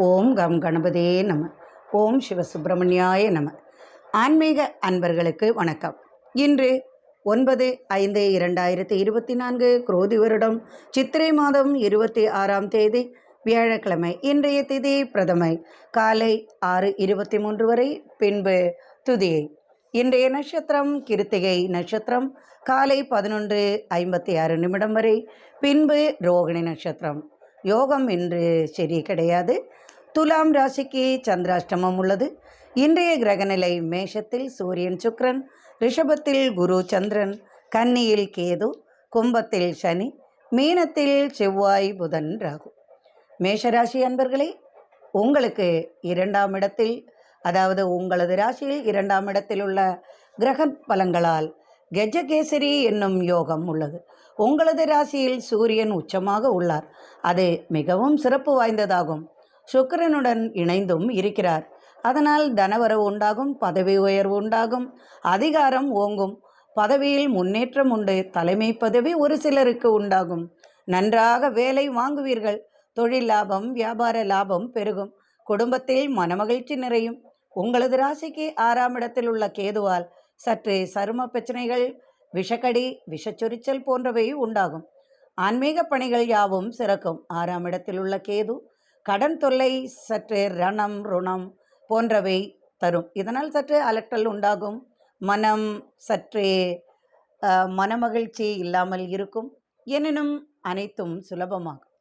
ஓம் come கணபதே நம. ஓம் சிவசுப்பிரமணியாய நம. ஆன்மீக அன்பர்களுக்கு வணக்கம். இன்று 9/5/2024 குரோதி வருடம் சித்திரை மாதம் 26ஆம் தேதி வியாழக்கிழமை. இன்றைய திதி பிரதமை காலை 6:23 வரை, பின்பு துதியை. இன்றைய நட்சத்திரம் கிருத்திகை நட்சத்திரம் காலை 11:56 வரை, பின்பு ரோகிணி நட்சத்திரம். யோகம் இன்று சரி கிடையாது. துலாம் ராசிக்கு சந்திராஷ்டமம் உள்ளது. இன்றைய கிரகநிலை மேஷத்தில் சூரியன் சுக்கிரன், ரிஷபத்தில் குரு சந்திரன், கன்னியில் கேது, கும்பத்தில் சனி, மீனத்தில் செவ்வாய் புதன் ராகு. மேஷராசி அன்பர்களே, உங்களுக்கு 2ஆம் இடத்தில், அதாவது உங்களது ராசியில் 2ஆம் இடத்தில் உள்ள கிரக பலங்களால் கஜகேசரி என்னும் யோகம் உள்ளது. உங்களது ராசியில் சூரியன் உச்சமாக உள்ளார். அது மிகவும் சிறப்பு வாய்ந்ததாகும். சுக்கிரனுடன் இணைந்தும் இருக்கிறார். அதனால் தனவரவு உண்டாகும், பதவி உயர்வு உண்டாகும், அதிகாரம் ஓங்கும், பதவியில் முன்னேற்றம் உண்டு, தலைமை பதவி ஒரு சிலருக்கு உண்டாகும். நன்றாக வேலை வாங்குவீர்கள். தொழில் லாபம், வியாபார லாபம் பெருகும். குடும்பத்தில் மனமகிழ்ச்சி நிறையும். உங்களது ராசிக்கு 6ஆம் இடத்தில் உள்ள கேதுவால் சற்று சரும பிரச்சனைகள், விஷக்கடி, விஷச்சொரிச்சல் போன்றவை உண்டாகும். ஆன்மீக பணிகள் யாவும் சிறக்கும். 6ஆம் இடத்தில் உள்ள கேது கடன் தொல்லை, சற்று ரணம் ருணம் போன்றவை தரும். இதனால் சற்று அலட்டல் உண்டாகும். மனம் சற்றே மனமகிழ்ச்சி இல்லாமல் இருக்கும். எனினும் அனைத்தும் சுலபமாகும்.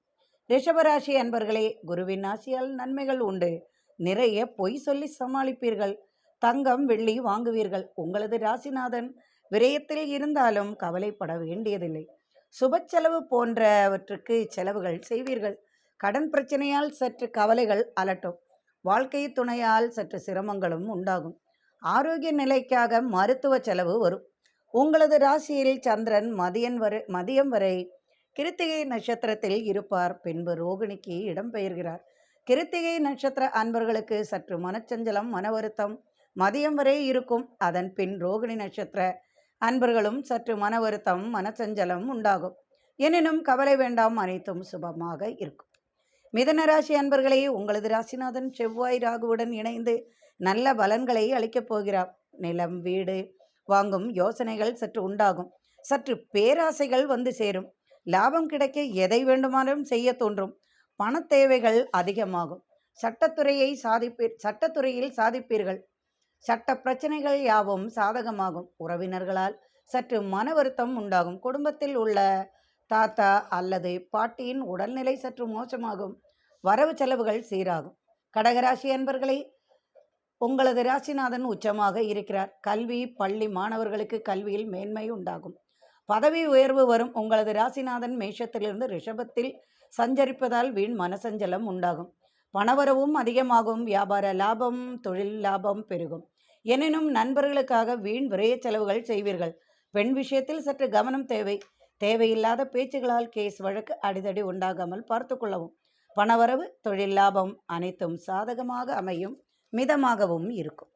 ரிஷபராசி அன்பர்களே, குருவின் ஆசியால் நன்மைகள் உண்டு. நிறைய பொய் சொல்லி சமாளிப்பீர்கள். தங்கம் வெள்ளி வாங்குவீர்கள். உங்களது ராசிநாதன் விரயத்தில் இருந்தாலும் கவலைப்பட வேண்டியதில்லை. சுப செலவு போன்றவற்றுக்கு செலவுகள் செய்வீர்கள். கடன் பிரச்சனையால் சற்று கவலைகள் அலட்டும். வாழ்க்கை துணையால் சற்று சிரமங்களும் உண்டாகும். ஆரோக்கிய நிலைக்காக மருத்துவ செலவு வரும். உங்களது ராசியில் சந்திரன் மதியம் வரை கிருத்திகை நட்சத்திரத்தில் இருப்பார். பின்பு ரோகிணிக்கு இடம்பெயர்கிறார். கிருத்திகை நட்சத்திர அன்பர்களுக்கு சற்று மனச்சஞ்சலம், மன வருத்தம் மதியம் வரை இருக்கும். அதன் பின் ரோகிணி நட்சத்திர அன்பர்களும் சற்று மன வருத்தம், மனச்சஞ்சலம் உண்டாகும். எனினும் கவலை வேண்டாம், அனைத்தும் சுபமாக இருக்கும். மிதனராசி அன்பர்களே, உங்களது ராசிநாதன் செவ்வாய் ராகுவுடன் இணைந்து நல்ல பலன்களை அளிக்கப் போகிறார். நிலம், வீடு வாங்கும் யோசனைகள் சற்று உண்டாகும். சற்று பேராசைகள் வந்து சேரும். லாபம் கிடைக்க எதை வேண்டுமானாலும் செய்ய தோன்றும். பண தேவைகள் அதிகமாகும். சட்டத்துறையில் சாதிப்பீர்கள். சட்ட பிரச்சனைகள் யாவும் சாதகமாகும். உறவினர்களால் சற்று மன வருத்தம் உண்டாகும். குடும்பத்தில் உள்ள தாத்தா அல்லது பாட்டியின் உடல்நிலை சற்று மோசமாகும். வரவு செலவுகள் சீராகும். கடகராசி அன்பர்களே, உங்களது ராசிநாதன் உச்சமாக இருக்கிறார். கல்வி, பள்ளி மாணவர்களுக்கு கல்வியில் மேன்மை உண்டாகும். பதவி உயர்வு வரும். உங்களது ராசிநாதன் மேஷத்திலிருந்து ரிஷபத்தில் சஞ்சரிப்பதால் வீண் மனசஞ்சலம் உண்டாகும். பணவரவும் அதிகமாகும். வியாபார லாபம், தொழில் லாபம் பெருகும். எனினும் நண்பர்களுக்காக வீண் விரைய செலவுகள் செய்வீர்கள். பெண் விஷயத்தில் சற்று கவனம் தேவை. தேவையில்லாத பேச்சுகளால் கேஸ் வழக்கு அடிதடி உண்டாகாமல் பார்த்து கொள்ளவும். பணவரவு, தொழில் லாபம் அனைத்தும் சாதகமாக அமையும். மிதமாகவும் இருக்கும்.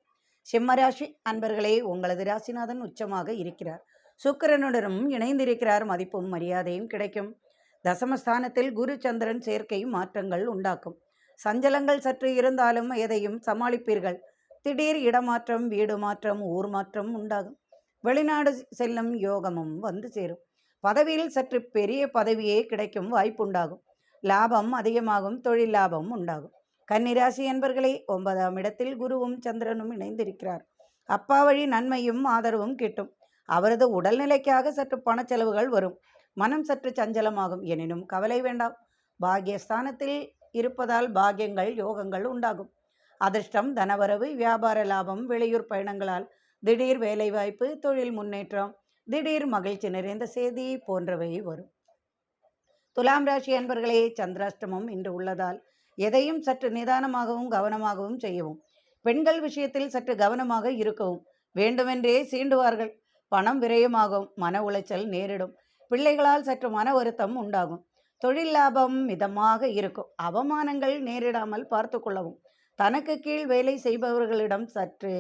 சிம்மராசி அன்பர்களே, உங்களது ராசிநாதன் உச்சமாக இருக்கிறார். சுக்கிரனுடனும் இணைந்திருக்கிறார். மதிப்பும் மரியாதையும் கிடைக்கும். தசமஸ்தானத்தில் குரு சந்திரன் சேர்க்கை மாற்றங்கள் உண்டாக்கும். சஞ்சலங்கள் சற்று இருந்தாலும் எதையும் சமாளிப்பீர்கள். திடீர் இடமாற்றம், வீடு மாற்றம், ஊர் மாற்றம் உண்டாகும். வெளிநாடு செல்லும் யோகமும் வந்து சேரும். பதவியில் சற்று பெரிய பதவியே கிடைக்கும் வாய்ப்புண்டாகும். லாபம் அதிகமாகும். தொழில் லாபம் உண்டாகும். கன்னிராசி என்பர்களே, 9ஆம் இடத்தில் குருவும் சந்திரனும் இணைந்திருக்கிறார். அப்பா வழி நன்மையும் ஆதரவும் கிட்டும். அவரது உடல்நிலைக்காக சற்று பண செலவுகள் வரும். மனம் சற்று சஞ்சலமாகும். எனினும் கவலை வேண்டாம். பாக்கியஸ்தானத்தில் இருப்பதால் பாக்கியங்கள், யோகங்கள் உண்டாகும். அதிர்ஷ்டம், தனவரவு, வியாபார லாபம், வெளியூர் பயணங்களால் திடீர் வேலைவாய்ப்பு, தொழில் முன்னேற்றம், திடீர் மகிழ்ச்சி நிறைந்த செய்தி போன்றவை வரும். துலாம் ராசி அன்பர்களே, சந்திராஷ்டமம் இன்று உள்ளதால் எதையும் சற்று நிதானமாகவும் கவனமாகவும் செய்யவும். பெண்கள் விஷயத்தில் சற்று கவனமாக இருக்கவும். வேண்டுமென்றே சீண்டுவார்கள். பணம் விரயமாகும். மன உளைச்சல் நேரிடும். பிள்ளைகளால் சற்று மன வருத்தம் உண்டாகும். தொழில் லாபம் மிதமாக இருக்கும். அவமானங்கள் நேரிடாமல் பார்த்து கொள்ளவும். தனக்கு கீழ் வேலை செய்பவர்களிடம் சற்று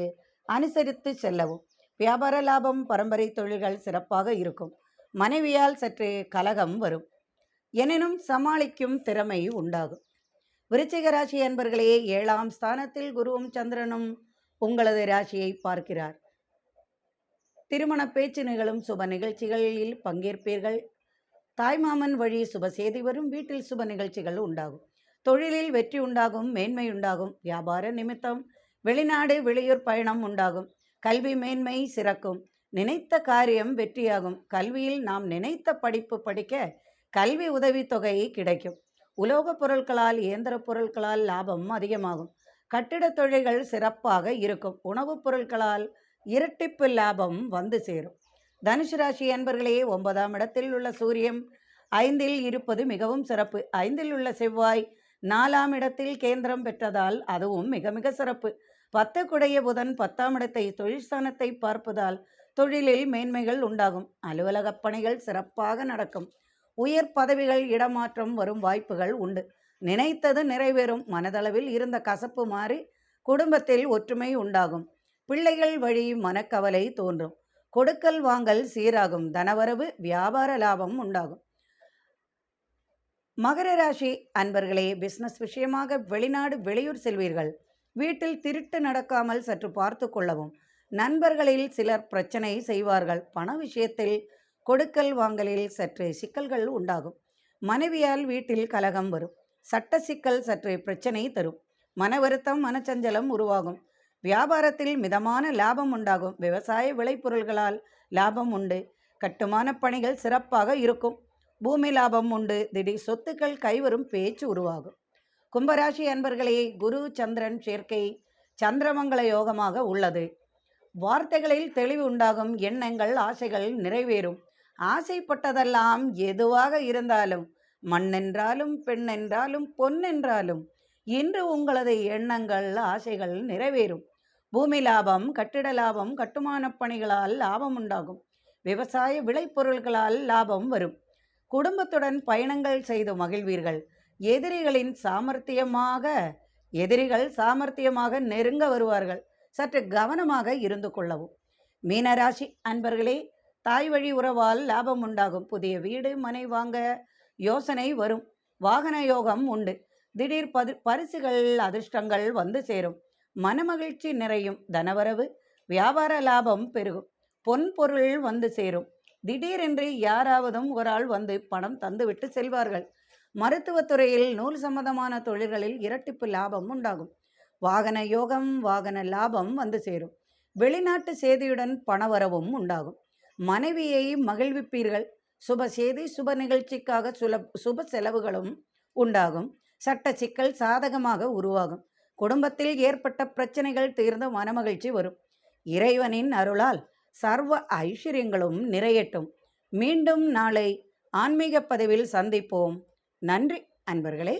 அனுசரித்து செல்லவும். வியாபார லாபம், பரம்பரை தொழில்கள் சிறப்பாக இருக்கும். மனைவியால் சற்று கலகம் வரும். எனினும் சமாளிக்கும் திறமை உண்டாகும். விருச்சிக ராசி அன்பர்களே, 7ஆம் ஸ்தானத்தில் குருவும் சந்திரனும் உங்களது ராசியை பார்க்கிறார். திருமண பேச்சு நிகழும் சுப நிகழ்ச்சிகளில் பங்கேற்பீர்கள். தாய்மாமன் வழி சுப செய்தி வரும். வீட்டில் சுப நிகழ்ச்சிகள் உண்டாகும். தொழிலில் வெற்றி உண்டாகும், மேன்மை உண்டாகும். வியாபார நிமித்தம் வெளிநாடு வெளியூர் பயணம் உண்டாகும். கல்வி மேன்மை சிறக்கும். நினைத்த காரியம் வெற்றியாகும். கல்வியில் நாம் நினைத்த படிப்பு படிக்க கல்வி உதவித்தொகை கிடைக்கும். உலோகப் பொருட்களால் இயந்திர பொருட்களால் லாபம் அதிகமாகும். கட்டிடத் தொழில்கள் சிறப்பாக இருக்கும். உணவுப் பொருட்களால் இரட்டிப்பு லாபம் வந்து சேரும். தனுசு ராசி அன்பர்களே, 9ஆம் இடத்தில் உள்ள சூரியன் 5இல் இருப்பது மிகவும் சிறப்பு. 5இல் உள்ள செவ்வாய் 4ஆம் இடத்தில் கேந்திரம் பெற்றதால் அதுவும் மிக மிக சிறப்பு. 10 குடைய புதன் 10ஆம் இடத்தை தொழிற்ஸ்தானத்தை பார்ப்பதால் தொழிலில் மேன்மைகள் உண்டாகும். அலுவலக பணிகள் சிறப்பாக நடக்கும். உயர் பதவிகள் இடமாற்றம் வரும் வாய்ப்புகள் உண்டு. நினைத்தது நிறைவேறும். மனதளவில் இருந்த கசப்பு மாறி குடும்பத்தில் ஒற்றுமை உண்டாகும். பிள்ளைகள் வழி மனக்கவலை தோன்றும். கொடுக்கல் வாங்கல் சீராகும். தனவரவு வியாபார லாபம் உண்டாகும். மகர ராசி அன்பர்களே, பிசினஸ் விஷயமாக வெளிநாடு வெளியூர் செல்வீர்கள். வீட்டில் திருட்டு நடக்காமல் சற்று பார்த்து கொள்ளவும். நண்பர்களில் சிலர் பிரச்சனை செய்வார்கள். பண விஷயத்தில் கொடுக்கல் வாங்கலில் சற்று சிக்கல்கள் உண்டாகும். மனைவியால் வீட்டில் கலகம் வரும். சட்ட சிக்கல் சற்று பிரச்சனை தரும். மன வருத்தம் மனச்சஞ்சலம் உருவாகும். வியாபாரத்தில் மிதமான லாபம் உண்டாகும். விவசாய விளைபொருள்களால் லாபம் உண்டு. கட்டுமான பணிகள் சிறப்பாக இருக்கும். பூமி லாபம் உண்டு. திடீர் சொத்துக்கள் கைவரும் பேச்சு உருவாகும். கும்பராசி அன்பர்களே, குரு சந்திரன் சேர்க்கை சந்திரமங்கல யோகமாக உள்ளது. வார்த்தைகளில் தெளிவு உண்டாகும். எண்ணங்கள் ஆசைகள் நிறைவேறும். ஆசைப்பட்டதெல்லாம் எதுவாக இருந்தாலும், மண்ணென்றாலும் பெண்ணென்றாலும் பொன்னென்றாலும் இன்று உங்களது எண்ணங்கள் ஆசைகள் நிறைவேறும். பூமி லாபம், கட்டிட லாபம், கட்டுமான பணிகளால் லாபம் உண்டாகும். விவசாய விளைபொருள்களால் லாபம் வரும். குடும்பத்துடன் பயணங்கள் செய்து மகிழ்வீர்கள். எதிரிகள் சாமர்த்தியமாக நெருங்க வருவார்கள். சற்று கவனமாக இருந்து கொள்ளவும். மீனராசி அன்பர்களே, தாய் வழி உறவால் லாபம் உண்டாகும். புதிய வீடு மனை வாங்க யோசனை வரும். வாகன யோகம் உண்டு. திடீர் பரிசுகள் அதிர்ஷ்டங்கள் வந்து சேரும். மனமகிழ்ச்சி நிறையும். தனவரவு வியாபார லாபம் பெருகும். பொன் பொருள் வந்து சேரும். திடீரென்று யாராவதும் ஒரு ஆள் வந்து பணம் தந்துவிட்டு செல்வார்கள். மருத்துவத்துறையில் நூல் சம்பந்தமான தொழில்களில் இரட்டிப்பு லாபம் உண்டாகும். வாகன யோகம், வாகன லாபம் வந்து சேரும். வெளிநாட்டு செய்தியுடன் பணவரவும் உண்டாகும். மனைவியை மகிழ்விப்பீர்கள். சுப செய்தி சுப நிகழ்ச்சிக்காக சுப செலவுகளும் உண்டாகும். சட்ட சிக்கல் சாதகமாக உருவாகும். குடும்பத்தில் ஏற்பட்ட பிரச்சனைகள் தீர்ந்து மனமகிழ்ச்சி வரும். இறைவனின் அருளால் சர்வ ஐஸ்வர்யங்களும் நிறையட்டும். மீண்டும் நாளை ஆன்மீக பதிவில் சந்திப்போம். நன்றி அன்பர்களே.